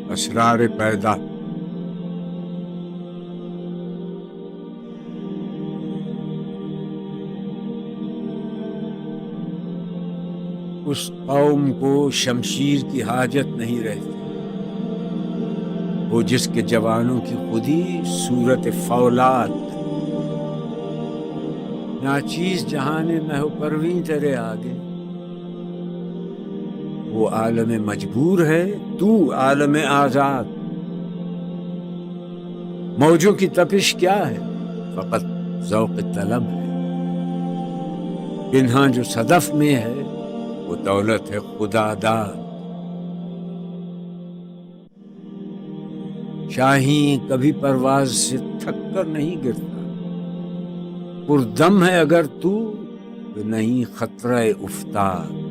اسرار پیدا۔ اس قوم کو شمشیر کی حاجت نہیں رہتی، وہ جس کے جوانوں کی خودی صورت فولاد۔ ناچیز جہان مہو پرویں تیرے آگے، وہ عالم مجبور ہے، تو عالم آزاد۔ موجوں کی تپش کیا ہے؟ فقط ذوق طلب ہے۔ پنہاں جو صدف میں ہے، وہ دولت ہے خدا داد۔ شاہین کبھی پرواز سے تھک کر نہیں گرتا، پردم ہے اگر تو نہیں خطرہ افتاد۔